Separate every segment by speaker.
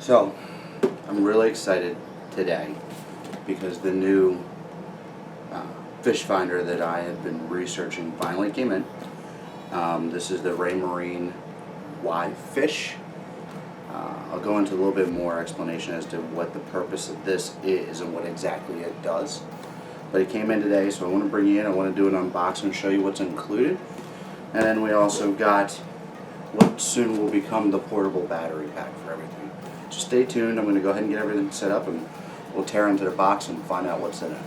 Speaker 1: So, I'm really excited today because the new fish finder that I had been researching finally came in. This is the Raymarine Y Fish. I'll go into a little bit more explanation as to what the purpose of this is and what exactly it does. But it came in today, so I want to bring you in. I want to do an unboxing and show you what's included. And then we also got what soon will become the portable battery pack for everything. So stay tuned. I'm going to go ahead and get everything set up and we'll tear into the box and find out what's in it.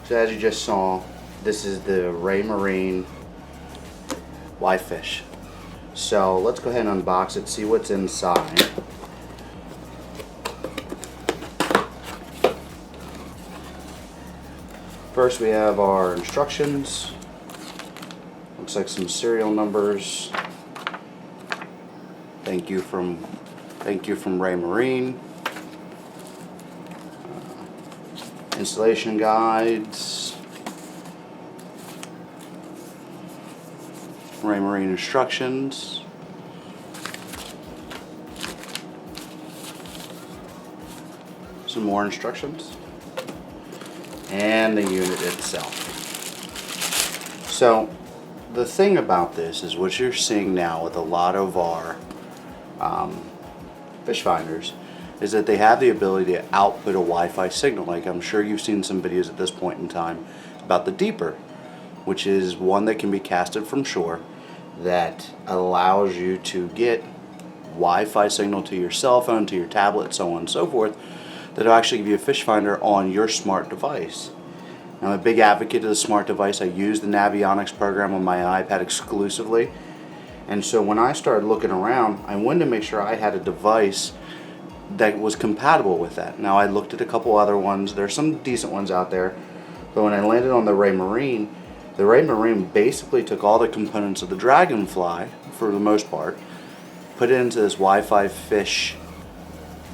Speaker 1: So as you just saw, this is the Raymarine Y Fish. So let's go ahead and unbox it, see what's inside. First we have our instructions. Looks like some serial numbers. Thank you from Raymarine. Installation guides. Raymarine instructions. Some more instructions. And the unit itself. So the thing about this is what you're seeing now with a lot of our fish finders is that they have the ability to output a Wi-Fi signal. Like I'm sure you've seen some videos at this point in time about the deeper, which is one that can be casted from shore that allows you to get Wi-Fi signal to your cell phone, to your tablet, so on and so forth, that'll actually give you a fish finder on your smart device. I'm a big advocate of the smart device. I use the Navionics program on my iPad exclusively. And so when I started looking around, I wanted to make sure I had a device that was compatible with that. Now I looked at a couple other ones. There's some decent ones out there. But when I landed on the Raymarine basically took all the components of the Dragonfly, for the most part, put it into this Wi-Fi fish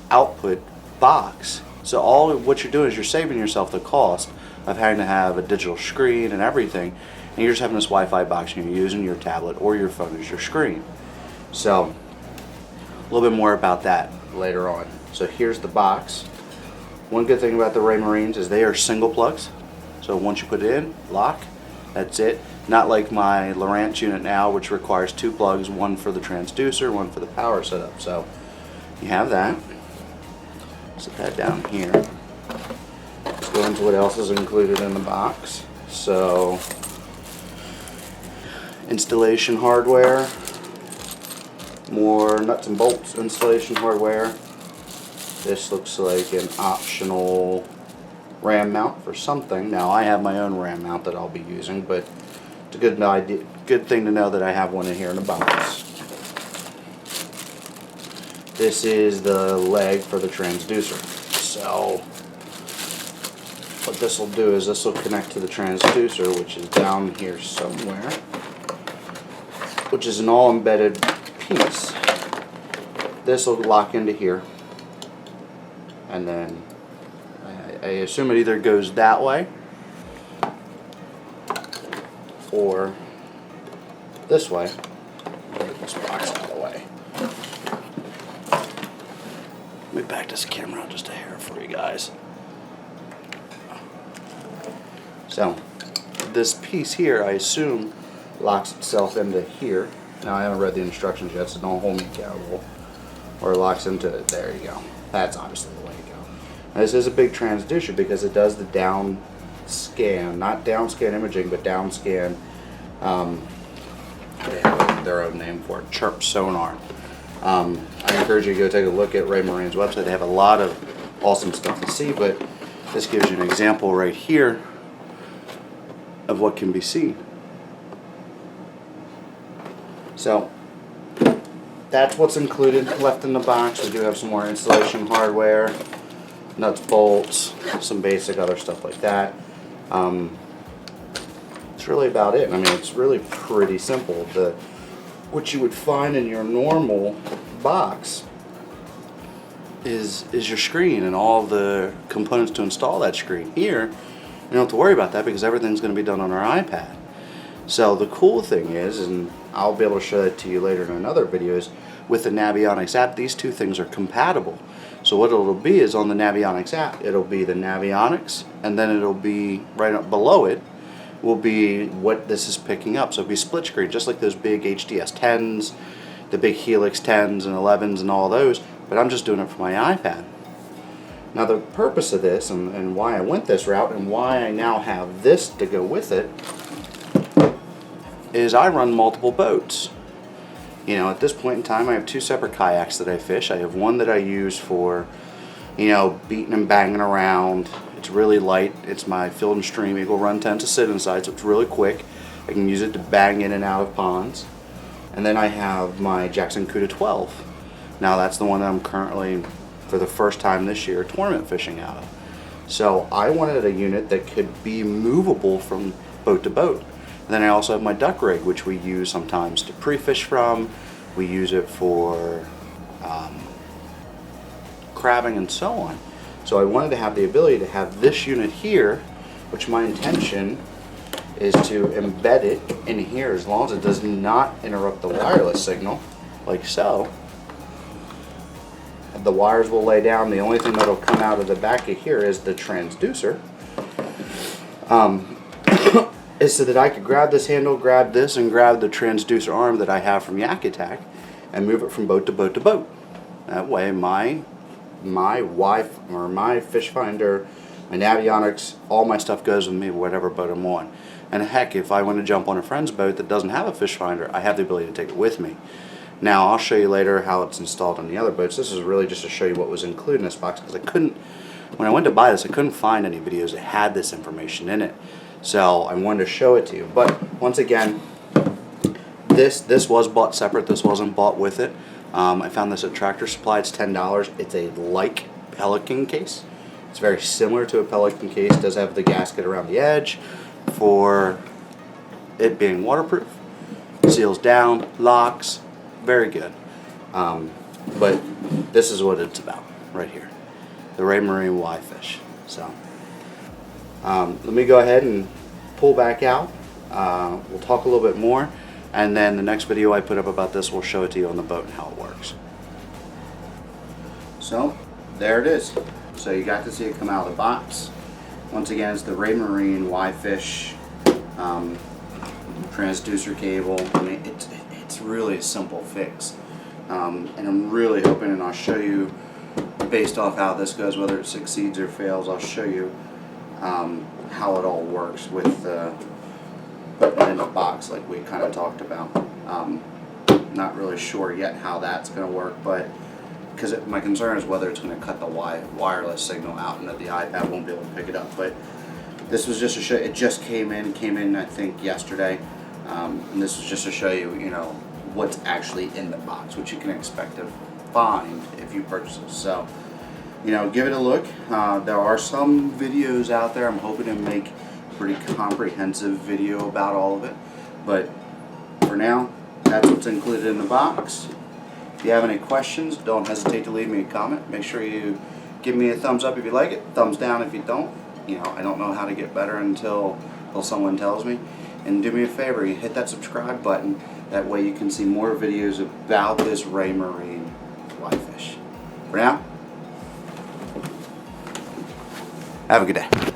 Speaker 1: output box. So what you're doing is you're saving yourself the cost of having to have a digital screen and everything, and you're just having this Wi-Fi box and you're using your tablet or your phone as your screen. So a little bit more about that later on. So here's the box. One good thing about the Raymarines is they are single plugs. So once you put it in, lock, that's it. Not like my Lowrance unit now, which requires two plugs, one for the transducer, one for the power setup. So you have that. Set that down here. Let's go into what else is included in the box. So, installation hardware, more nuts and bolts installation hardware. This looks like an optional RAM mount for something. Now I have my own RAM mount that I'll be using, but it's a good thing to know that I have one in here in the box. This is the leg for the transducer. So what this will do is this will connect to the transducer, which is down here somewhere, which is an all embedded piece. This will lock into here, and then I assume it either goes that way or this way. Get this box out of the way. Let me back this camera up just a hair for you guys. So this piece here, I assume, locks itself into here. Now I haven't read the instructions yet, so don't hold me accountable. Or it locks into it. There you go. That's obviously the way to go. Now, this is a big transducer because it does the down scan, not down scan imaging, but down scan. They have their own name for it, chirp sonar. I encourage you to go take a look at Raymarine's website. They have a lot of awesome stuff to see, but this gives you an example right here of what can be seen. So that's what's included left in the box. We do have some more installation hardware, nuts, bolts, some basic other stuff like that. It's really about it. I mean, it's really pretty simple. What you would find in your normal box is your screen and all the components to install that screen. Here, you don't have to worry about that because everything's going to be done on our iPad. So the cool thing is, and I'll be able to show that to you later in another videos. With the Navionics app, these two things are compatible. So what it'll be is on the Navionics app, it'll be the Navionics, and then it'll be right up below it will be what this is picking up. So it'll be split screen, just like those big HDS 10s, the big Helix 10s and 11s and all those, but I'm just doing it for my iPad. Now the purpose of this and why I went this route and why I now have this to go with it is I run multiple boats. You know, at this point in time I have two separate kayaks that I fish. I have one that I use for, you know, beating and banging around. It's really light. It's my Field and Stream Eagle Run 10 to sit inside, so it's really quick. I can use it to bang in and out of ponds. And then I have my Jackson Cuda 12. Now that's the one that I'm currently, for the first time this year, tournament fishing out of. So I wanted a unit that could be movable from boat to boat. And then I also have my duck rig, which we use sometimes to pre-fish from. We use it for crabbing and so on. So I wanted to have the ability to have this unit here, which my intention is to embed it in here as long as it does not interrupt the wireless signal, like so. The wires will lay down. The only thing that will come out of the back of here is the transducer. Is so that I could grab this handle, grab this, and grab the transducer arm that I have from Yak Attack and move it from boat to boat to boat. That way my Wi-Fi or my fish finder, my Navionics, all my stuff goes with me whatever boat I'm on. And heck, if I want to jump on a friend's boat that doesn't have a fish finder, I have the ability to take it with me. Now I'll show you later how it's installed on the other boats. This is really just to show you what was included in this box, because I couldn't, when I went to buy this, I couldn't find any videos that had this information in it. So I wanted to show it to you. But once again, this was bought separate. This wasn't bought with it. I found this at Tractor Supply. It's $10. It's a like Pelican case. It's very similar to a Pelican case. It does have the gasket around the edge for it being waterproof. Seals down, locks, very good. But this is what it's about right here. The Raymarine Y-Fish. So let me go ahead and pull back out. We'll talk a little bit more, and then the next video I put up about this will show it to you on the boat and how it works. So there it is. So you got to see it come out of the box. Once again, it's the Raymarine Y-Fish transducer cable. I mean, it's really a simple fix, and I'm really hoping, and I'll show you based off how this goes, whether it succeeds or fails. I'll show you how it all works with putting it in a box like we kind of talked about. Not really sure yet how that's going to work, but because my concern is whether it's going to cut the wireless signal out and that the iPad won't be able to pick it up. But this was just to show, it just came in I think yesterday, and this was just to show you, you know, what's actually in the box, which you can expect to find if you purchase it. So, you know, give it a look. There are some videos out there. I'm hoping to make a pretty comprehensive video about all of it, but for now, that's what's included in the box. If you have any questions, don't hesitate to leave me a comment. Make sure you give me a thumbs up if you like it, thumbs down if you don't. You know, I don't know how to get better until someone tells me. And do me a favor, you hit that subscribe button. That way you can see more videos about this Raymarine Y-Fish. For now, have a good day.